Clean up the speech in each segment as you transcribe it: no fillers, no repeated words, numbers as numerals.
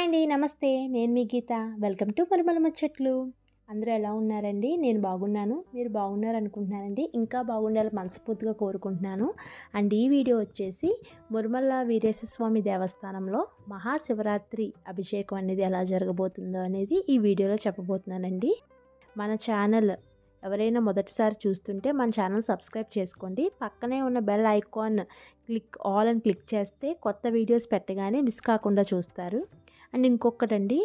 అండి. నమస్తే. నేను మీ గీత. వెల్కమ్ టు మరుమల ముచ్చట్లు. అందరూ ఎలా ఉన్నారండి? నేను బాగున్నాను. మీరు బాగున్నారనుకుంటున్నానండి. ఇంకా బాగుండాలని మనస్ఫూర్తిగా కోరుకుంటున్నాను. అండ్ ఈ వీడియో వచ్చేసి మురుమల్ల వీరేశ స్వామి దేవస్థానంలో మహాశివరాత్రి అభిషేకం అనేది ఎలా జరగబోతుందో అనేది ఈ వీడియోలో చెప్పబోతున్నానండి. మన ఛానల్ ఎవరైనా మొదటిసారి చూస్తుంటే మన ఛానల్ సబ్స్క్రైబ్ చేసుకోండి. పక్కనే ఉన్న బెల్ ఐకాన్ ఆల్ అని క్లిక్ చేస్తే కొత్త వీడియోస్ పెట్టగానే మిస్ కాకుండా చూస్తారు. అండ్ ఇంకొకటండి,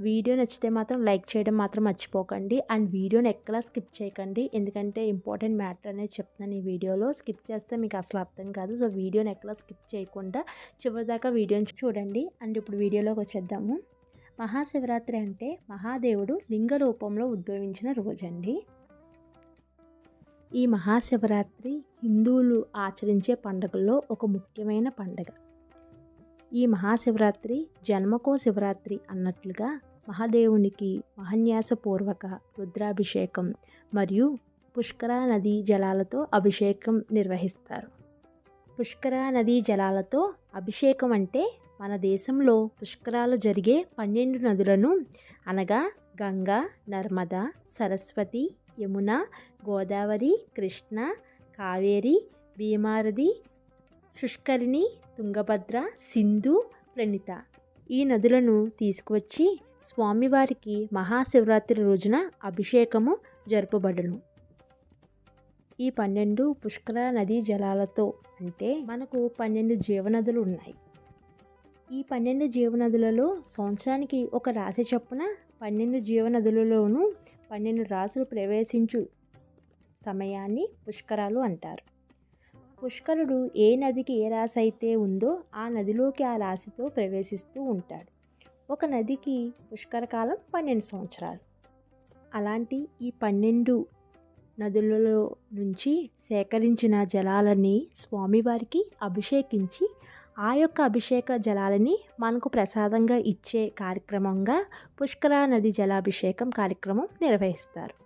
వీడియో నచ్చితే మాత్రం లైక్ చేయడం మాత్రం మర్చిపోకండి. అండ్ వీడియోని ఎక్కడా స్కిప్ చేయకండి, ఎందుకంటే ఇంపార్టెంట్ మ్యాటర్ అనేది చెప్తున్నాను ఈ వీడియోలో. స్కిప్ చేస్తే మీకు అసలు అర్థం కాదు. సో వీడియోని ఎక్కడా స్కిప్ చేయకుండా చివరిదాకా వీడియోని చూడండి. అండ్ ఇప్పుడు వీడియోలోకి వచ్చేద్దాము. మహాశివరాత్రి అంటే మహాదేవుడు లింగ రూపంలో ఉద్భవించిన రోజండి. ఈ మహాశివరాత్రి హిందువులు ఆచరించే పండుగల్లో ఒక ముఖ్యమైన పండుగ. ఈ మహాశివరాత్రి జన్మకో శివరాత్రి అన్నట్లుగా మహాదేవునికి మహాన్యాసపూర్వక రుద్రాభిషేకం మరియు పుష్కర నదీ జలాలతో అభిషేకం నిర్వహిస్తారు. పుష్కర నదీ జలాలతో అభిషేకం అంటే మన దేశంలో పుష్కరాలు జరిగే 12 నదులను అనగా గంగా, నర్మదా, సరస్వతి, యమున, గోదావరి, కృష్ణ, కావేరి, భీమారది, పుష్కరిణి, తుంగభద్ర, సింధు, ప్రణిత ఈ నదులను తీసుకువచ్చి స్వామివారికి మహాశివరాత్రి రోజున అభిషేకము జరుపబడును. ఈ 12 పుష్కర నదీ జలాలతో అంటే మనకు 12 జీవనదులు ఉన్నాయి. ఈ 12 జీవనదులలో సంవత్సరానికి ఒక రాశి చొప్పున 12 జీవనదులలోనూ 12 రాశులు ప్రవేశించు సమయాన్ని పుష్కరాలు అంటారు. పుష్కరుడు ఏ నదికి ఏ రాశి అయితే ఉందో ఆ నదిలోకి ఆ రాశితో ప్రవేశిస్తూ ఉంటాడు. ఒక నదికి పుష్కర కాలం 12 సంవత్సరాలు. అలాంటి ఈ 12 నదులలో నుంచి సేకరించిన జలాలని స్వామివారికి అభిషేకించి ఆ యొక్క అభిషేక జలాలని మనకు ప్రసాదంగా ఇచ్చే కార్యక్రమంగా పుష్కర నది జలాభిషేకం కార్యక్రమం నిర్వహిస్తారు.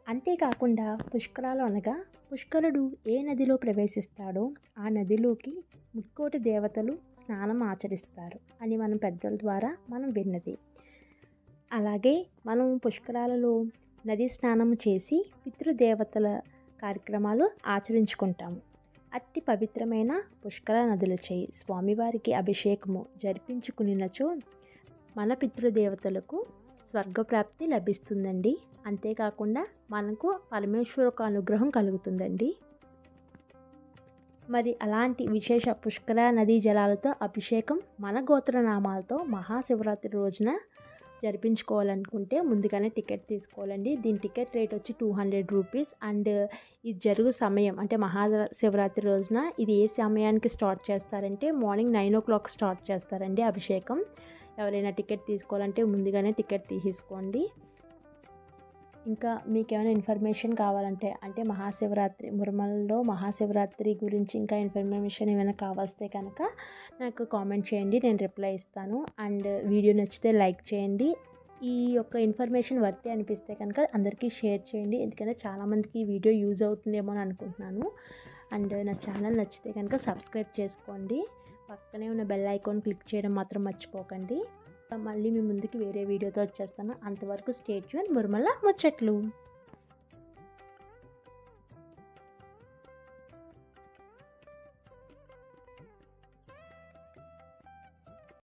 అంతేకాకుండా పుష్కరాలు అనగా పుష్కరుడు ఏ నదిలో ప్రవేశిస్తాడో ఆ నదిలోకి ముక్కోటి దేవతలు స్నానం ఆచరిస్తారు అని మనం పెద్దల ద్వారా మనం విన్నది. అలాగే మనం పుష్కరాలలో నది స్నానం చేసి పితృదేవతల కార్యక్రమాలు ఆచరించుకుంటాము. అట్టి పవిత్రమైన పుష్కర నదులచే స్వామివారికి అభిషేకము జరిపించుకునినచో మన పితృదేవతలకు స్వర్గప్రాప్తి లభిస్తుందండి. అంతేకాకుండా మనకు పరమేశ్వర యొక్క అనుగ్రహం కలుగుతుందండి. మరి అలాంటి విశేష పుష్కర నదీ జలాలతో అభిషేకం మన గోత్రనామాలతో మహాశివరాత్రి రోజున జరిపించుకోవాలనుకుంటే ముందుగానే టికెట్ తీసుకోవాలండి. దీని టికెట్ రేట్ వచ్చి 200 రూపీస్. అండ్ ఇది జరుగు సమయం అంటే మహాశివరాత్రి రోజున ఇది ఏ సమయానికి స్టార్ట్ చేస్తారంటే మార్నింగ్ 9 o'clock స్టార్ట్ చేస్తారండి అభిషేకం. ఎవరైనా టికెట్ తీసుకోవాలంటే ముందుగానే టికెట్ తీసుకోండి. ఇంకా మీకు ఏమైనా ఇన్ఫర్మేషన్ కావాలంటే అంటే మురుమలలో మహాశివరాత్రి గురించి ఇంకా ఇన్ఫర్మేషన్ ఏమైనా కావాల్స్తే కనుక నాకు కామెంట్ చేయండి, నేను రిప్లై ఇస్తాను. అండ్ వీడియో నచ్చితే లైక్ చేయండి. ఈ యొక్క ఇన్ఫర్మేషన్ వర్తే అనిపిస్తే కనుక అందరికీ షేర్ చేయండి, ఎందుకంటే చాలామందికి ఈ వీడియో యూజ్ అవుతుందేమో అని అనుకుంటున్నాను. అండ్ నా ఛానల్ నచ్చితే కనుక సబ్స్క్రైబ్ చేసుకోండి. పక్కనే ఉన్న బెల్ ఐకాన్ క్లిక్ చేయడం మాత్రం మర్చిపోకండి. మళ్ళీ మీ ముందుకి వేరే వీడియోతో వచ్చేస్తాను. అంతవరకు స్టే ట్యూన్ మురుమల ముచ్చట్లు.